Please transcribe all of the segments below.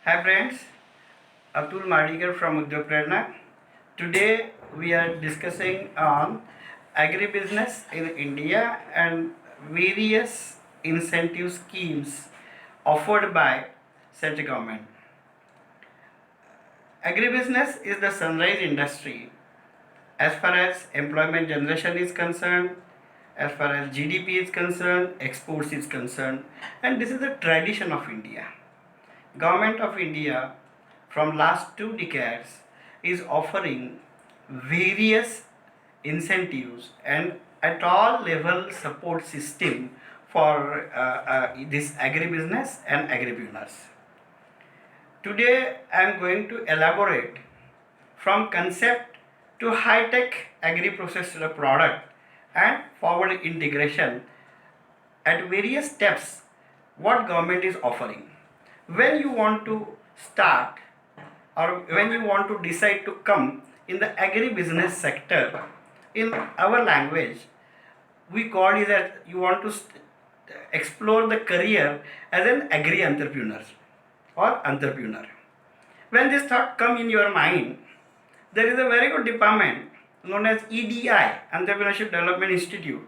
Hi friends, Atul Madikar from Agripreabuers. Today we are discussing on agribusiness in India and various incentive schemes offered by central government. Agribusiness is the sunrise industry as far as employment generation is concerned, as far as GDP is concerned, exports is concerned, and this is the tradition of India. Government of India from last 2 decades is offering various incentives and at all level support system for this agribusiness and agripreneurs. Today I am going to elaborate from concept to high-tech agri-processed product and forward integration at various steps what government is offering. When you want to start or when you want to decide to come in the agribusiness sector, in our language we call it that you want to explore the career as an agri-entrepreneur or entrepreneur. When this thought come in your mind, there is a very good department known as EDI, Entrepreneurship Development Institute.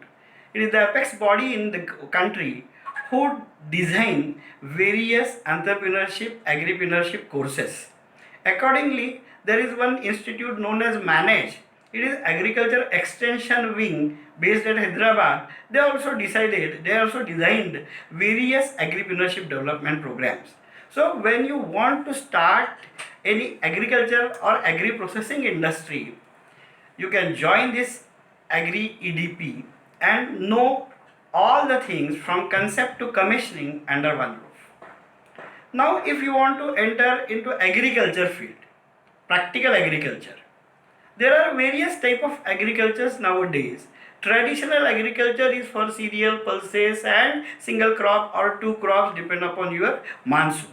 It is the apex body in the country who design various entrepreneurship, agripreneurship courses. Accordingly, there is one institute known as Manage. It is Agriculture Extension Wing based at Hyderabad. They also designed various agripreneurship development programs. So when you want to start any agriculture or agri-processing industry, you can join this Agri EDP and know all the things from concept to commissioning under one roof. Now if you want to enter into agriculture field, practical agriculture, there are various type of agricultures nowadays. Traditional agriculture is for cereal, pulses and single crop or 2 crops depend upon your monsoon.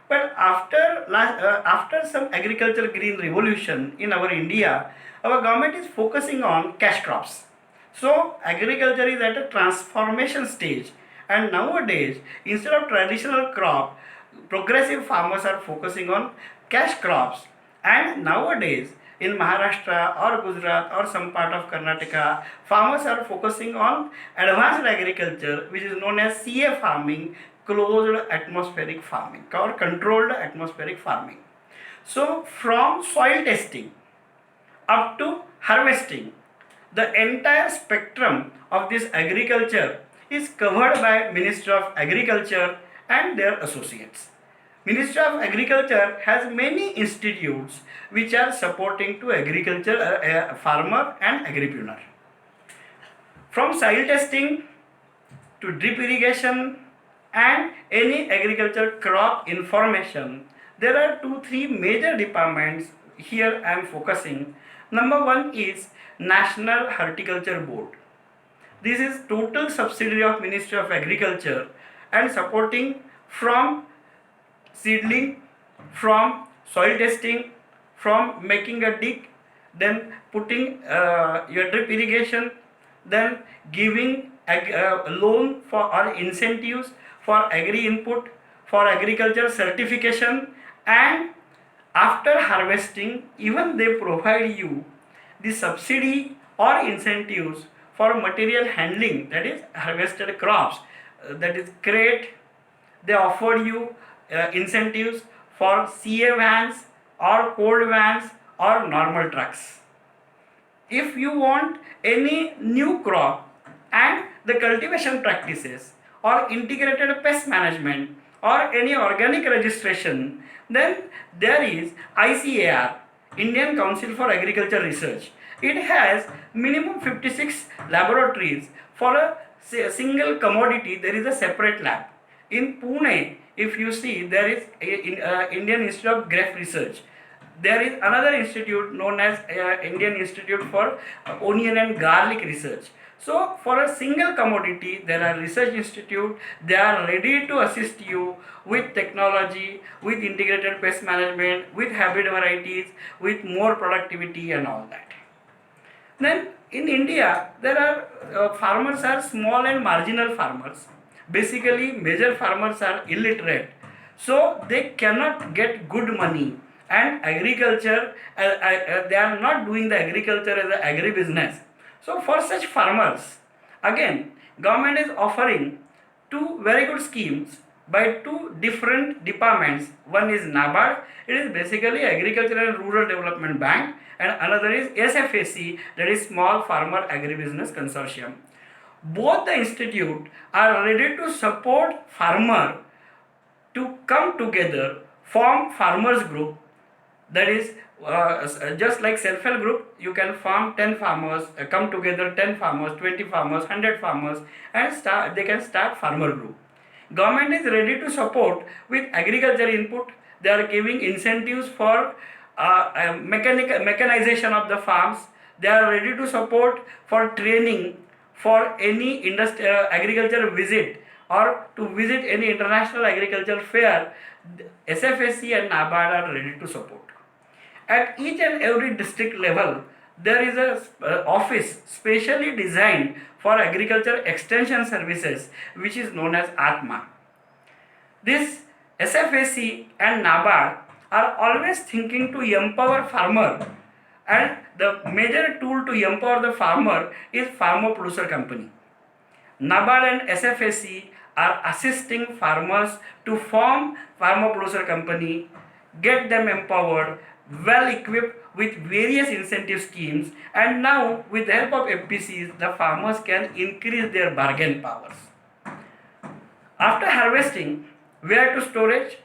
But after some agriculture green revolution in our India, our government is focusing on cash crops. So agriculture is at a transformation stage, and nowadays instead of traditional crop, progressive farmers are focusing on cash crops. And nowadays in Maharashtra or Gujarat or some part of Karnataka, farmers are focusing on advanced agriculture, which is known as CA farming, closed atmospheric farming or controlled atmospheric farming. So from soil testing up to harvesting, the entire spectrum of this agriculture is covered by Ministry of Agriculture and their associates. Ministry of Agriculture has many institutes which are supporting to agriculture, farmer and agripreneur. From soil testing to drip irrigation and any agriculture crop information, there are 2-3 major departments here I am focusing. Number one is National Horticulture Board. This is total subsidiary of Ministry of Agriculture and supporting from seedling, from soil testing, from making a dig, then putting your drip irrigation, then giving loan for or incentives for agri input, for agriculture certification, and after harvesting even they provide you the subsidy or incentives for material handling, that is harvested crops, that is crate. They offer you incentives for CA vans or cold vans or normal trucks. If you want any new crop and the cultivation practices or integrated pest management or any organic registration, then there is ICAR, Indian Council for Agriculture Research. It has minimum 56 laboratories. For a single commodity there is a separate lab. In Pune, if you see, there is Indian Institute of Grape Research. There is another institute known as Indian Institute for Onion and Garlic Research. So for a single commodity there are research institute. They are ready to assist you with technology, with integrated pest management, with hybrid varieties, with more productivity and all that. Then in India there are farmers are small and marginal farmers. Basically major farmers are illiterate. so they cannot get good money, and agriculture they are not doing the agriculture as an agribusiness. So for such farmers, again government is offering two very good schemes by two different departments. One is NABARD, it is basically Agriculture and Rural Development Bank, and another is SFAC, that is Small Farmer Agribusiness Consortium. Both the institute are ready to support farmer to come together, form farmers group, that is just like self-help group. You can form 10 farmers, come together 10 farmers, 20 farmers, 100 farmers, and they can start farmer group. Government is ready to support with agriculture input. They are giving incentives for mechanization of the farms. They are ready to support for training for any agriculture visit or to visit any international agriculture fair. SFSC and NABARD are ready to support. At each and every district level, there is a office specially designed for agriculture extension services, which is known as ATMA. This SFAC and NABARD are always thinking to empower farmer, and the major tool to empower the farmer is farmer producer company. NABARD and SFAC are assisting farmers to form farmer producer company, get them empowered, well equipped with various incentive schemes, and now with the help of FPCs, the farmers can increase their bargain powers. After harvesting, where to storage,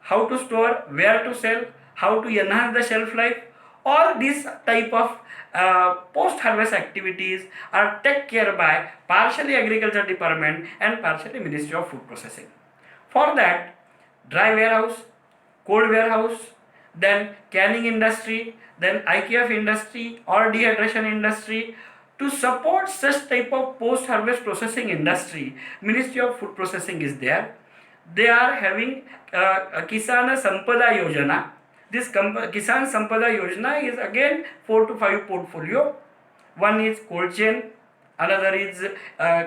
how to store, where to sell, how to enhance the shelf life, all these type of post-harvest activities are taken care by partially agriculture department and partially Ministry of Food Processing. For that, dry warehouse, cold warehouse, then canning industry, then IKF industry or dehydration industry. To support such type of post-harvest processing industry, Ministry of Food Processing is there. They are having Kisan Sampada Yojana. This Kisan Sampada Yojana is again 4 to 5 portfolio. One is cold chain, another is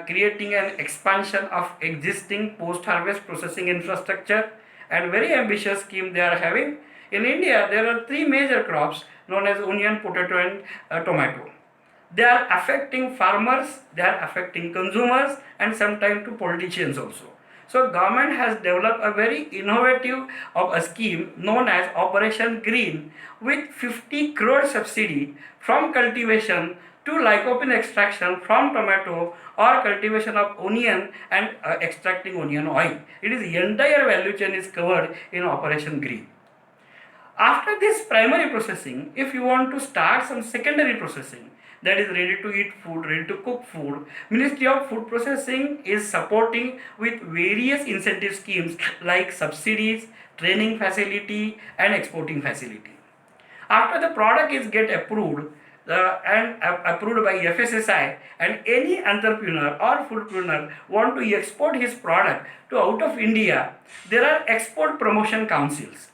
creating an expansion of existing post-harvest processing infrastructure, and very ambitious scheme they are having. In India, there are three major crops known as onion, potato, and tomato. They are affecting farmers, they are affecting consumers, and sometimes to politicians also. So government has developed a very innovative a scheme known as Operation Green with 50 crore subsidy from cultivation to lycopene extraction from tomato or cultivation of onion and extracting onion oil. It is the entire value chain is covered in Operation Green. After this primary processing, if you want to start some secondary processing, that is ready to eat food, ready to cook food, Ministry of Food Processing is supporting with various incentive schemes like subsidies, training facility, and exporting facility. After the product is get approved and approved by FSSI, and any entrepreneur or foodpreneur want to export his product to out of India, there are export promotion councils.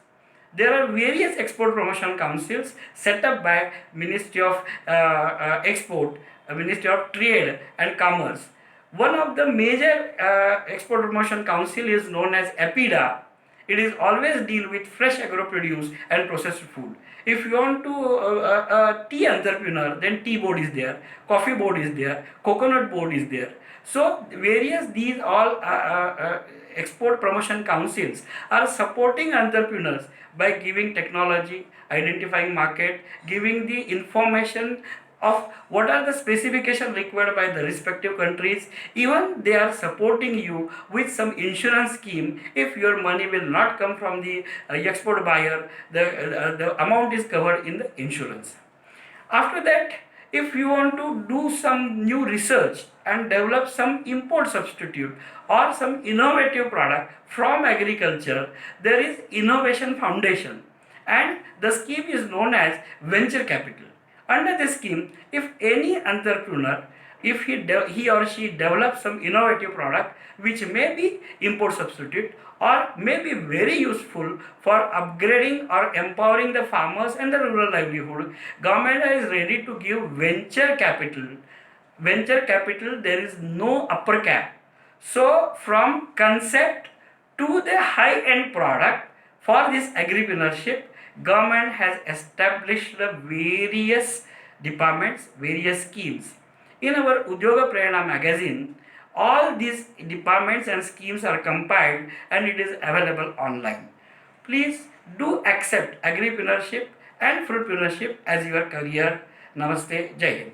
There are various export promotion councils set up by Ministry of Export, Ministry of Trade and Commerce. One of the major export promotion council is known as APIDA. It is always deal with fresh agro-produce and processed food. If you want to tea entrepreneur, then tea board is there, coffee board is there, coconut board is there. So various these all export promotion councils are supporting entrepreneurs by giving technology, identifying market, giving the information of what are the specifications required by the respective countries. Even they are supporting you with some insurance scheme. If your money will not come from the export buyer, the amount is covered in the insurance. After that, if you want to do some new research and develop some import substitute or some innovative product from agriculture, there is Innovation Foundation, and the scheme is known as venture capital. Under this scheme, if any entrepreneur, if he or she develops some innovative product which may be import substitute or may be very useful for upgrading or empowering the farmers and the rural livelihood, government is ready to give venture capital. Venture capital, there is no upper cap. So from concept to the high-end product. For this agripreneurship, government has established various departments, various schemes. In our Udyoga Prerana magazine, all these departments and schemes are compiled and it is available online. Please do accept agripreneurship and fruitpreneurship as your career. Namaste, Jai Hind.